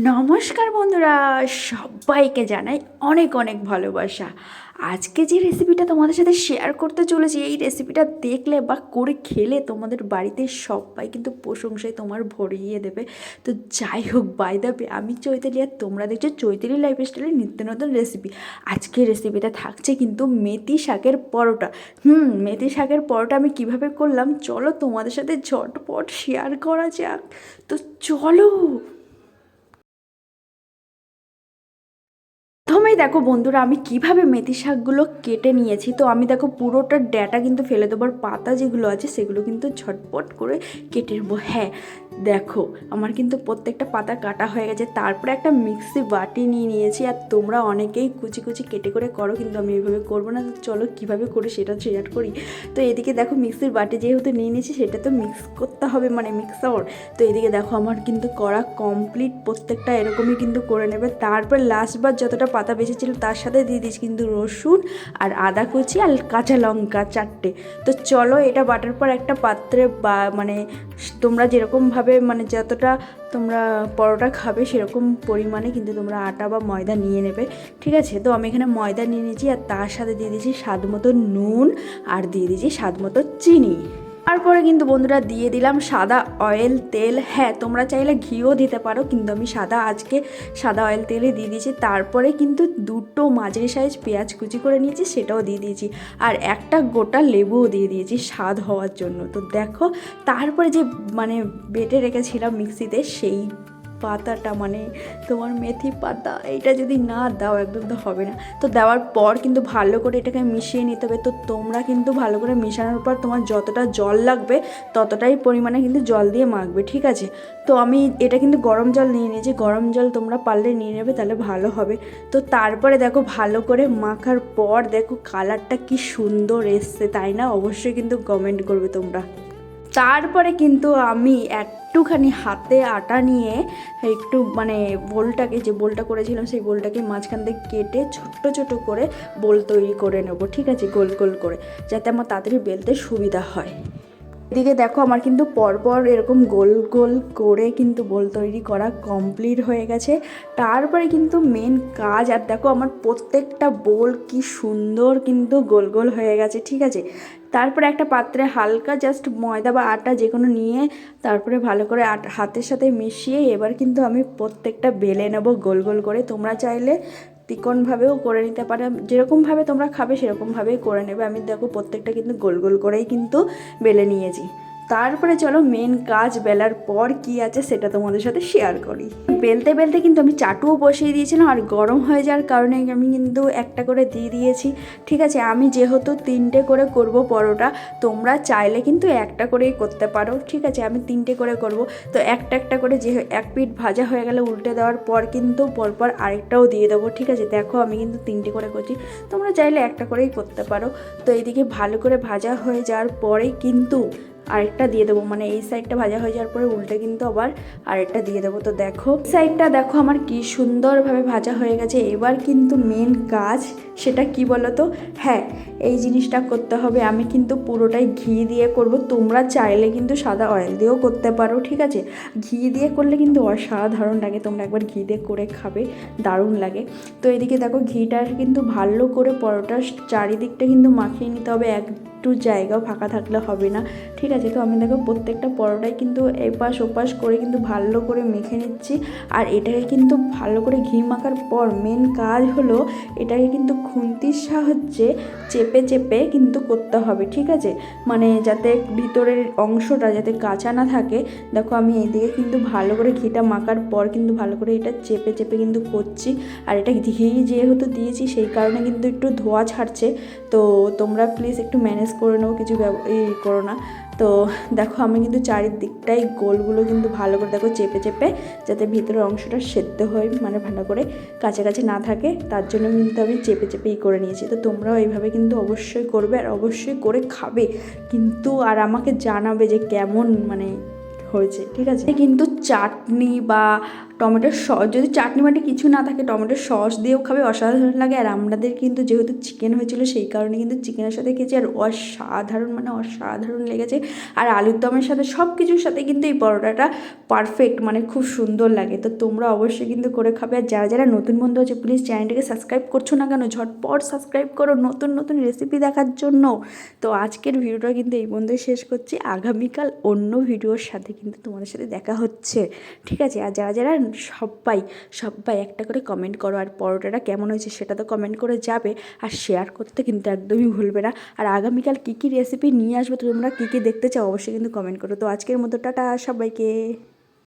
নমস্কার বন্ধুরা, সবাইকে জানাই অনেক অনেক ভালোবাসা। আজকে যে রেসিপিটা তোমাদের সাথে শেয়ার করতে চলেছি, এই রেসিপিটা দেখলে বা করে খেলে তোমাদের বাড়িতে সবাই কিন্তু প্রশংসায় তোমার ভরিয়ে দেবে। তো যাই হোক, বাই দ্য ওয়ে, আমি চৈতালি আর তোমরা দেখছো চৈতালি লাইফস্টাইলের নিত্য নতুন রেসিপি। আজকের রেসিপিটা থাকছে কিন্তু মেথি শাকের পরোটা। মেথি শাকের পরোটা আমি কিভাবে করলাম চলো তোমাদের সাথে ঝটপট শেয়ার করা যাক। তো চলো। প্রথমেই দেখো বন্ধুরা, আমি কিভাবে মেথি শাকগুলো কেটে নিয়েছি। তো আমি দেখো পুরোটা ড্যাটা কিন্তু ফেলে দেবার, পাতা যেগুলো আছে সেগুলো কিন্তু ঝটপট করে কেটে নেবো। হ্যাঁ দেখো, আমার কিন্তু প্রত্যেকটা পাতা কাটা হয়ে গেছে। তারপরে একটা মিক্সি বাটি নিয়ে নিয়েছি। আর তোমরা অনেকেই কুচি কুচি কেটে করে করো, কিন্তু আমি এইভাবে করবো না। চলো কীভাবে করে সেটা শেয়ার করি। তো এদিকে দেখো, মিক্সির বাটি যেহেতু নিয়ে নিয়েছি সেটা তো মিক্স করতে হবে, মানে মিক্সার। তো এদিকে দেখো আমার কিন্তু করা কমপ্লিট, প্রত্যেকটা এরকমই কিন্তু করে নেবে। তারপর লাস্টবার যতটা পাতা বেঁচেছিল তার সাথে দিয়ে দিচ্ছি কিন্তু রসুন আর আদা কুচি আর কাঁচা লঙ্কা 4টে। তো চলো এটা বাটার পর একটা পাত্রে বা মানে তোমরা যেরকমভাবে মানে যতটা তোমরা পরোটা খাবে সেরকম পরিমাণে কিন্তু তোমরা আটা বা ময়দা নিয়ে নেবে, ঠিক আছে। তো আমি এখানে ময়দা নিয়ে নিয়েছি আর তার সাথে দিয়ে দিয়েছি স্বাদ মতো নুন আর দিয়ে দিয়েছি স্বাদ মতো চিনি। তারপরে কিন্তু বন্ধুরা দিয়ে দিলাম সাদা অয়েল তেল। হ্যাঁ তোমরা চাইলে ঘিও দিতে পারো, কিন্তু আমি আজকে সাদা অয়েল তেলে দিয়ে দিয়েছি। তারপরে কিন্তু দুটো মাঝারি সাইজ পেঁয়াজ কুচি করে নিয়েছি, সেটাও দিয়ে দিয়েছি। আর একটা গোটা লেবুও দিয়ে দিয়েছি স্বাদ হওয়ার জন্য। তো দেখো, তারপরে যে মানে বেটে রেখেছিলাম মিক্সিতে সেই পাতাটা, মানে তোমার মেথি পাতা, এইটা যদি না দাও একদম তো হবে না। তো দেওয়ার পর কিন্তু ভালো করে এটাকে মিশিয়ে নিতে হবে। তো তোমরা কিন্তু ভালো করে মেশানোর পর তোমার যতটা জল লাগবে ততটাই পরিমাণে কিন্তু জল দিয়ে মাখবে, ঠিক আছে। তো আমি এটা কিন্তু গরম জল নিয়ে নিয়েছি, গরম জল তোমরা পারলে নিয়ে নেবে, তাহলে ভালো হবে। তো তারপরে দেখো ভালো করে মাখার পর দেখো কালারটা কি সুন্দর এসছে, তাই না? অবশ্যই কিন্তু কমেন্ট করবে তোমরা। তারপরে কিন্তু আমি একটুখানি হাতে আটা নিয়ে একটু মানে বোলটাকে, যে বোলটা করেছিলাম সেই বোলটাকে মাঝখান থেকে কেটে ছোট্ট ছোট করে বোল তৈরি করে নেব, ঠিক আছে, গোল গোল করে, যাতে আমার তাড়াতাড়ি বেলতে সুবিধা হয়। এদিকে দেখো আমার কিন্তু পরপর এরকম গোল গোল করে কিন্তু বোল তৈরি করা কমপ্লিট হয়ে গেছে। তারপরে কিন্তু মেন কাজ, আর দেখো আমার প্রত্যেকটা বোল কি সুন্দর কিন্তু গোল গোল হয়ে গেছে, ঠিক আছে। তারপরে একটা পাত্রে হালকা জাস্ট ময়দা বা আটা যে কোনো নিয়ে তারপরে ভালো করে হাতের সাথে মিশিয়ে এবার কিন্তু আমি প্রত্যেকটা বেলে নেব গোল গোল করে। তোমরা চাইলে তিকোণভাবেও করে নিতে পারো, যেরকমভাবে তোমরা খাবে সেরকমভাবেই করে নেবে। আমি দেখো প্রত্যেকটা কিন্তু গোল গোল করেই কিন্তু বেলে নিয়েছি। তারপরে চলো মেন কাজ, বেলার পর কি আছে সেটা তোমাদের সাথে শেয়ার করি। বেলতে বেলতে কিন্তু আমি চাটুও বসিয়ে দিয়েছিলাম, আর গরম হয়ে যাওয়ার কারণে আমি কিন্তু একটা করে দিয়ে দিয়েছি, ঠিক আছে। আমি যেহেতু 3টে করে করব পরোটা, তোমরা চাইলে কিন্তু একটা করেই করতে পারো, ঠিক আছে। আমি 3টে করে করব। তো একটা একটা করে যে এক পিঠ ভাজা হয়ে গেলে উল্টে দেওয়ার পর কিন্তু পরপর আরেকটাও দিয়ে দেবো, ঠিক আছে। দেখো আমি কিন্তু 3টে করে করছি, তোমরা চাইলে একটা করেই করতে পারো। তো এইদিকে ভালো করে ভাজা হয়ে যাওয়ার পরেই কিন্তু আরেকটা দিয়ে দেবো, মানে এই সাইডটা ভাজা হয়ে যাওয়ার পরে উল্টে কিন্তু আবার আরেকটা দিয়ে দেবো। তো দেখো সাইডটা দেখো আমার কি সুন্দরভাবে ভাজা হয়ে গেছে। এবার কিন্তু মেন কাজ, সেটা কি বলো তো? হ্যাঁ এই জিনিসটা করতে হবে। আমি কিন্তু পুরোটাই ঘি দিয়ে করব, তোমরা চাইলে কিন্তু সাদা অয়েল দিয়েও করতে পারো, ঠিক আছে। ঘি দিয়ে করলে কিন্তু অসাধারণ লাগে, তোমরা একবার ঘি দিয়ে করে খাবে, দারুণ লাগে। তো এদিকে দেখো ঘিটা কিন্তু ভালো করে পরোটার চারিদিকটা কিন্তু মাখিয়ে নিতে হবে, একটু জায়গাও ফাঁকা থাকলে হবে না, ঠিক আছে। তো আমি দেখো প্রত্যেকটা পরোটাই কিন্তু এপাশ ওপাশ করে কিন্তু ভালো করে মেখে নিচ্ছি। আর এটাকে কিন্তু ভালো করে ঘি মাখার পর মেন কাজ হলো এটাকে কিন্তু খুন্তির সাহায্যে চেপে চেপে কিন্তু করতে হবে, ঠিক আছে। মানে যাতে ভিতরের অংশটা যাতে কাঁচা না থাকে। দেখো আমি এদিকে কিন্তু ভালো করে ঘিটা মাখার পর কিন্তু ভালো করে এটা চেপে চেপে কিন্তু করছি। আর এটা ঘি যেহেতু দিয়েছি সেই কারণে কিন্তু একটু ধোয়া ছাড়ছে। তো তোমরা প্লিজ একটু ম্যানেজ করে নাও, কিছু করো না। তো দেখো আমি কিন্তু চারিদিকটাই গোলগুলো কিন্তু ভালো করে দেখো চেপে চেপে, যাতে ভিতরের অংশটা সেদ্ধ হয়, মানে ভালো করে কাছাকাছি না থাকে, তার জন্য কিন্তু আমি চেপে চেপেই করে নিয়েছি। তো তোমরাও এইভাবে কিন্তু অবশ্যই করবে আর অবশ্যই করে খাবে কিন্তু, আর আমাকে জানাবে যে কেমন মানে হয়েছে, ঠিক আছে। কিন্তু চাটনি বা টমেটোর সস যদি চাটনি মাটি কিছু না থাকে টমেটোর সস দিয়েও খাবে অসাধারণ লাগে। আর আমাদের কিন্তু যেহেতু চিকেন হয়েছিল সেই কারণে কিন্তু চিকেনের সাথে খেয়েছি আর অসাধারণ মানে অসাধারণ লেগেছে। আর আলুর দমের সাথে সব কিছুর সাথে কিন্তু এই পরোটাটা পারফেক্ট মানে খুব সুন্দর লাগে। তো তোমরা অবশ্যই কিন্তু করে খাবে। আর যারা যারা নতুন বন্ধু আছে প্লিজ চ্যানেলটাকে সাবস্ক্রাইব করছো না কেন, ঝটপট সাবস্ক্রাইব করো নতুন নতুন রেসিপি দেখার জন্য। তো আজকের ভিডিওটা কিন্তু এই পর্যন্তই শেষ করছি, আগামীকাল অন্য ভিডিওর সাথে কিন্তু তোমাদের সাথে দেখা হচ্ছে, ঠিক আছে? আর যারা যারা সবাই সবাই একটা করে কমেন্ট করো, আর পরোটাটা কেমন হয়েছে সেটা তো কমেন্ট করে যাবে, আর শেয়ার করতে কিন্তু একদমই ভুলবে না। আর আগামীকাল কী কী রেসিপি নিয়ে আসবে, তোমরা কী কী দেখতে চাও অবশ্যই কিন্তু কমেন্ট করো। তো আজকের মতো টাটা সবাইকে।